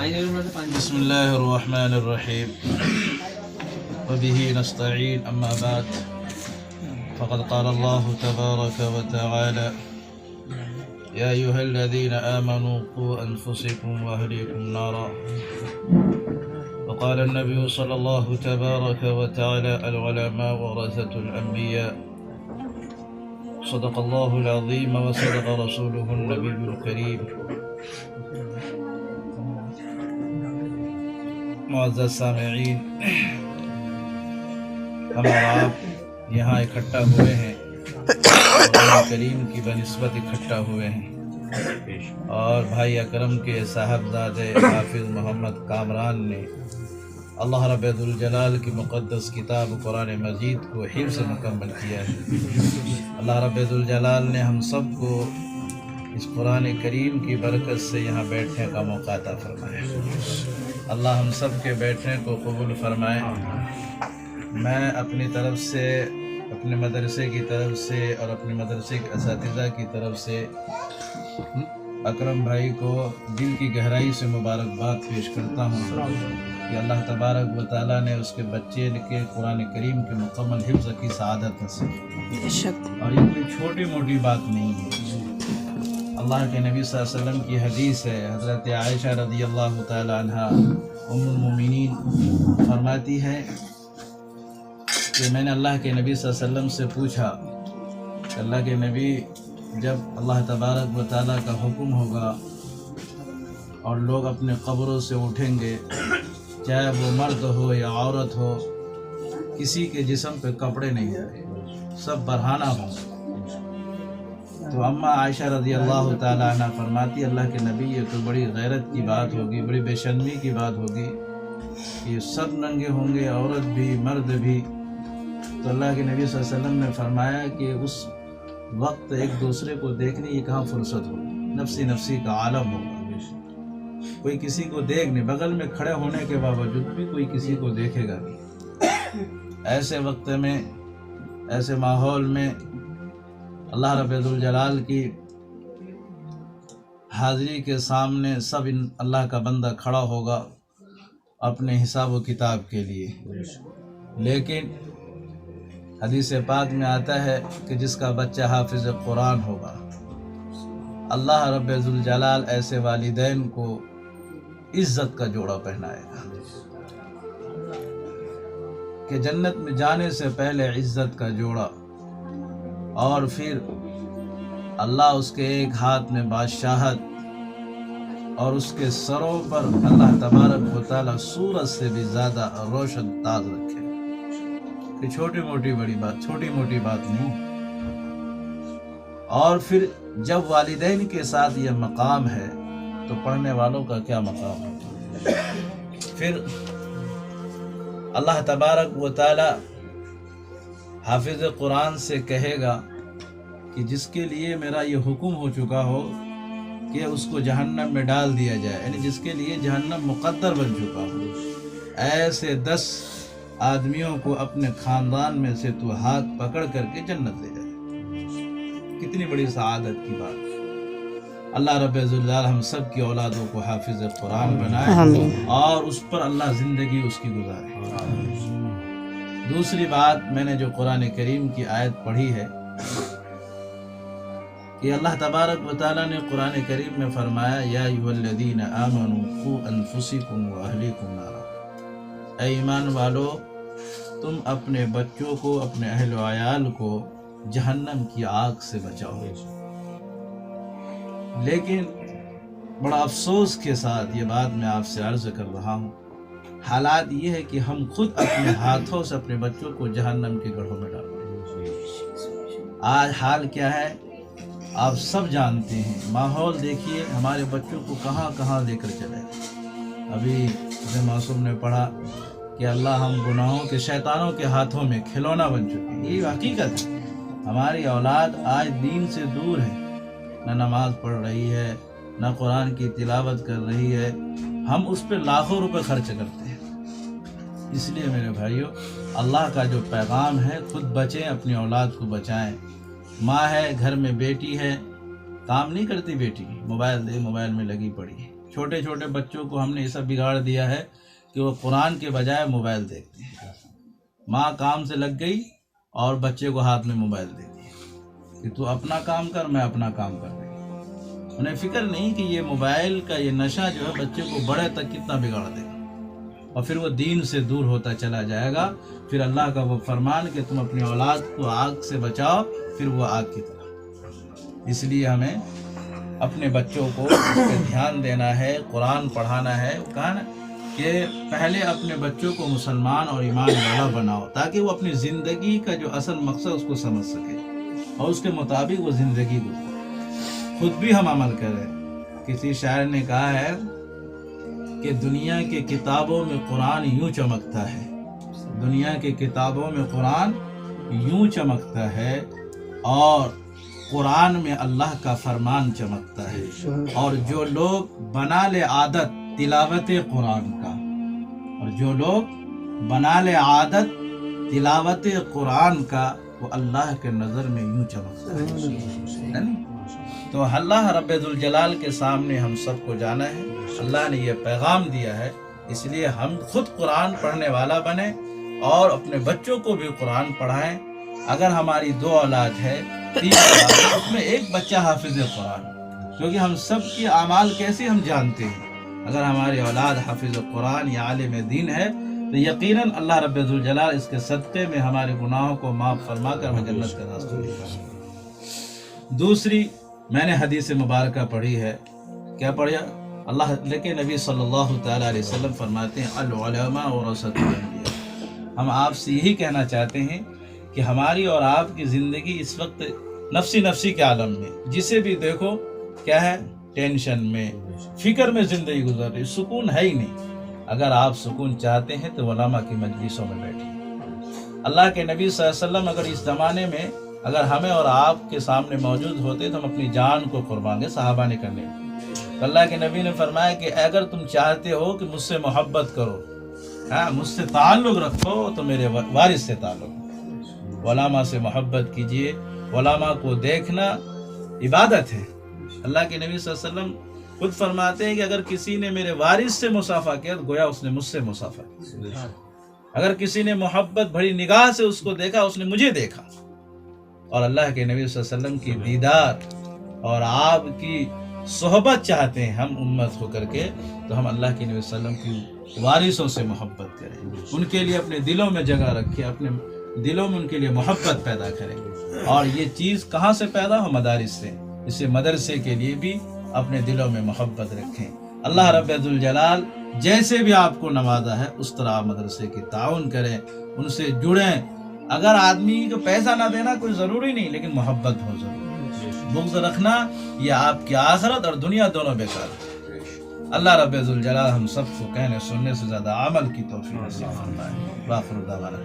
بسم الله الرحمن الرحيم وبه نستعين أما بعد فقد قال الله تبارك وتعالى يا أيها الذين آمنوا قوا أنفسكم وأهليكم نارا وقال النبي صلى الله تبارك وتعالى العلماء ورثة الأنبياء صدق الله العظيم وصدق رسوله النبي الكريم معزز سامعین، ہم اور آپ یہاں اکٹھا ہوئے ہیں، قرآن کریم کی بنسبت اکٹھا ہوئے ہیں، اور بھائی اکرم کے صاحبزادے حافظ محمد کامران نے اللہ رب ذوالجلال کی مقدس کتاب قرآن مجید کو حفظ مکمل کیا ہے۔ اللہ رب ذوالجلال نے ہم سب کو اس قرآن کریم کی برکت سے یہاں بیٹھنے کا موقع عطا فرمایا۔ اللہ ہم سب کے بیٹھنے کو قبول فرمائے۔ میں اپنی طرف سے، اپنے مدرسے کی طرف سے اور اپنے مدرسے کے اساتذہ کی طرف سے اکرم بھائی کو دل کی گہرائی سے مبارکباد پیش کرتا ہوں کہ اللہ تبارک و تعالیٰ نے اس کے بچے کے قرآن کریم کے مکمل حفظ کی سعادت نصیب، اور یہ کوئی چھوٹی موٹی بات نہیں ہے۔ اللہ کے نبی صلی اللہ علیہ وسلم کی حدیث ہے، حضرت عائشہ رضی اللہ تعالی عنہ ام المومنین فرماتی ہے کہ میں نے اللہ کے نبی صلی اللہ علیہ وسلم سے پوچھا کہ اللہ کے نبی، جب اللہ تبارک و تعالیٰ کا حکم ہوگا اور لوگ اپنے قبروں سے اٹھیں گے، چاہے وہ مرد ہو یا عورت ہو، کسی کے جسم پہ کپڑے نہیں جائے، سب برہنہ ہوں۔ تو اماں عائشہ رضی اللہ تعالیٰ عنہ فرماتی، اللہ کے نبی یہ تو بڑی غیرت کی بات ہوگی، بڑی بے شرمی کی بات ہوگی کہ سب ننگے ہوں گے، عورت بھی مرد بھی۔ تو اللہ کے نبی صلی اللہ علیہ وسلم نے فرمایا کہ اس وقت ایک دوسرے کو دیکھنے کی کہاں فرصت ہوگی، نفسی نفسی کا عالم ہوگا، کوئی کسی کو دیکھ نہیں، بغل میں کھڑے ہونے کے باوجود بھی کوئی کسی کو دیکھے گا نہیں۔ ایسے وقت میں، ایسے ماحول میں اللہ رب ذوالجلال کی حاضری کے سامنے سب اللہ کا بندہ کھڑا ہوگا اپنے حساب و کتاب کے لیے، لیکن حدیث پاک میں آتا ہے کہ جس کا بچہ حافظ قرآن ہوگا، اللہ رب ذوالجلال ایسے والدین کو عزت کا جوڑا پہنائے گا کہ جنت میں جانے سے پہلے عزت کا جوڑا، اور پھر اللہ اس کے ایک ہاتھ میں بادشاہت اور اس کے سروں پر اللہ تبارک و تعالیٰ سورج سے بھی زیادہ روشن تاج رکھے۔ کہ چھوٹی موٹی بڑی بات، چھوٹی موٹی بات نہیں۔ اور پھر جب والدین کے ساتھ یہ مقام ہے تو پڑھنے والوں کا کیا مقام ہے؟ پھر اللہ تبارک و تعالیٰ حافظ قرآن سے کہے گا کہ جس کے لیے میرا یہ حکم ہو چکا ہو کہ اس کو جہنم میں ڈال دیا جائے، یعنی جس کے لیے جہنم مقدر بن چکا ہو، ایسے 10 آدمیوں کو اپنے خاندان میں سے تو ہاتھ پکڑ کر کے جنت لے جائے۔ کتنی بڑی سعادت کی بات۔ اللہ رب ذوالجلال ہم سب کی اولادوں کو حافظ قرآن بنائے اور اس پر اللہ زندگی اس کی گزارے۔ دوسری بات، میں نے جو قرآن کریم کی آیت پڑھی ہے کہ اللہ تبارک و تعالیٰ نے قرآن کریم میں فرمایا یا ایھا الذین آمنوا قوا انفسکم واہلیکم نارا، اے ایمان والو، تم اپنے بچوں کو، اپنے اہل و عیال کو جہنم کی آگ سے بچاؤ۔ لیکن بڑا افسوس کے ساتھ یہ بات میں آپ سے عرض کر رہا ہوں، حالات یہ ہے کہ ہم خود اپنے ہاتھوں سے اپنے بچوں کو جہنم کے گڑھوں میں ڈال رہے ہیں۔ آج حال کیا ہے آپ سب جانتے ہیں، ماحول دیکھیے، ہمارے بچوں کو کہاں کہاں لے کر چلے۔ ابھی جب معصوم نے پڑھا کہ اللہ ہم گناہوں کے، شیطانوں کے ہاتھوں میں کھلونا بن چکے ہیں۔ یہ حقیقت ہے، ہماری اولاد آج دین سے دور ہے، نہ نماز پڑھ رہی ہے، نہ قرآن کی تلاوت کر رہی ہے، ہم اس پہ لاکھوں روپے خرچ کرتے ہیں۔ اس لیے میرے بھائیوں، اللہ کا جو پیغام ہے، خود بچیں، اپنی اولاد کو بچائیں۔ ماں ہے، گھر میں بیٹی ہے، کام نہیں کرتی بیٹی، موبائل دے، موبائل میں لگی پڑی ہے۔ چھوٹے چھوٹے بچوں کو ہم نے ایسا بگاڑ دیا ہے کہ وہ قرآن کے بجائے موبائل دیکھتے ہیں۔ ماں کام سے لگ گئی اور بچے کو ہاتھ میں موبائل دے دیا کہ تو اپنا کام کر، میں اپنا کام کر رہی ہوں۔ انہیں فکر نہیں کہ یہ موبائل کا یہ نشہ جو ہے بچے کو بڑے تک کتنا بگاڑ دے گا، اور پھر وہ دین سے دور ہوتا چلا جائے گا۔ پھر اللہ کا وہ فرمان کہ تم اپنی اولاد کو آگ سے بچاؤ، پھر وہ آگ کی طرح۔ اس لیے ہمیں اپنے بچوں کو اس پہ دھیان دینا ہے، قرآن پڑھانا ہے۔ کہا نا کہ پہلے اپنے بچوں کو مسلمان اور ایمان والا بناؤ، تاکہ وہ اپنی زندگی کا جو اصل مقصد اس کو سمجھ سکے اور اس کے مطابق وہ زندگی گزارے، خود بھی ہم عمل کریں۔ کسی شاعر نے کہا ہے کہ دنیا کے کتابوں میں قرآن یوں چمکتا ہے، دنیا کے کتابوں میں قرآن یوں چمکتا ہے، اور قرآن میں اللہ کا فرمان چمکتا ہے۔ اور جو لوگ بنا لے عادت تلاوت قرآن کا، اور جو لوگ بنا لے عادت تلاوت قرآن کا، وہ اللہ کے نظر میں یوں چمکتا ہے۔ تو اللہ رب ذوالجلال کے سامنے ہم سب کو جانا ہے۔ اللہ نے یہ پیغام دیا ہے، اس لیے ہم خود قرآن پڑھنے والا بنیں اور اپنے بچوں کو بھی قرآن پڑھائیں۔ اگر ہماری 2 اولاد ہے، 3 اولاد ہے، اس میں ایک بچہ حافظ قرآن، کیونکہ ہم سب کی اعمال کیسے ہم جانتے ہیں۔ اگر ہماری اولاد حافظ قرآن یا عالم دین ہے تو یقیناً اللہ رب ذوالجلال اس کے صدقے میں ہمارے گناہوں کو معاف فرما کر ہمیں جنت کا راستہ دکھائے۔ دوسری میں نے حدیث مبارکہ پڑھی ہے، کیا پڑھا؟ اللہ کے نبی صلی اللہ تعالیٰ علیہ وسلم فرماتے ہیں العلماء ورثۃ الانبیاء۔ ہم آپ سے یہی کہنا چاہتے ہیں کہ ہماری اور آپ کی زندگی اس وقت نفسی کے عالم میں، جسے بھی دیکھو کیا ہے، ٹینشن میں، فکر میں زندگی گزر رہی، سکون ہے ہی نہیں۔ اگر آپ سکون چاہتے ہیں تو علماء کی مجلسوں میں بیٹھیے۔ اللہ کے نبی صلی اللہ علیہ وسلم اگر اس زمانے میں اگر ہمیں اور آپ کے سامنے موجود ہوتے تو ہم اپنی جان کو قربان دیں، صحابہ نے کرنے۔ تو اللہ کے نبی نے فرمایا کہ اگر تم چاہتے ہو کہ مجھ سے محبت کرو، مجھ سے تعلق رکھو، تو میرے وارث سے تعلق، علماء سے محبت کیجیے۔ علماء کو دیکھنا عبادت ہے۔ اللہ کے نبی صلی اللہ علیہ وسلم خود فرماتے ہیں کہ اگر کسی نے میرے وارث سے مصافحہ کیا تو گویا اس نے مجھ سے مصافحہ کیا۔ اگر کسی نے محبت بھری نگاہ سے اس کو دیکھا، اس نے مجھے دیکھا۔ اور اللہ کے نبی صلی اللہ علیہ وسلم کی دیدار اور آپ کی صحبت چاہتے ہیں ہم امت ہو کر کے، تو ہم اللہ کے نبی صلی اللہ علیہ وسلم کی وارثوں سے محبت کریں، ان کے لیے اپنے دلوں میں جگہ رکھیں، اپنے دلوں میں ان کے لیے محبت پیدا کریں۔ اور یہ چیز کہاں سے پیدا ہو؟ مدارس سے۔ اسے مدرسے کے لیے بھی اپنے دلوں میں محبت رکھیں۔ اللہ رب ذوالجلال جیسے بھی آپ کو نوازا ہے اس طرح آپ مدرسے کی تعاون کریں، ان سے جڑیں۔ اگر آدمی کو پیسہ نہ دینا کوئی ضروری نہیں، لیکن محبت ہو ضروری۔ بغض رکھنا یہ آپ کی آخرت اور دنیا دونوں بیکار ہے۔ اللہ رب ذوالجلال ہم سب کو کہنے سننے سے زیادہ عمل کی توفیق نصیب فرمائے۔ وآخر دعوانا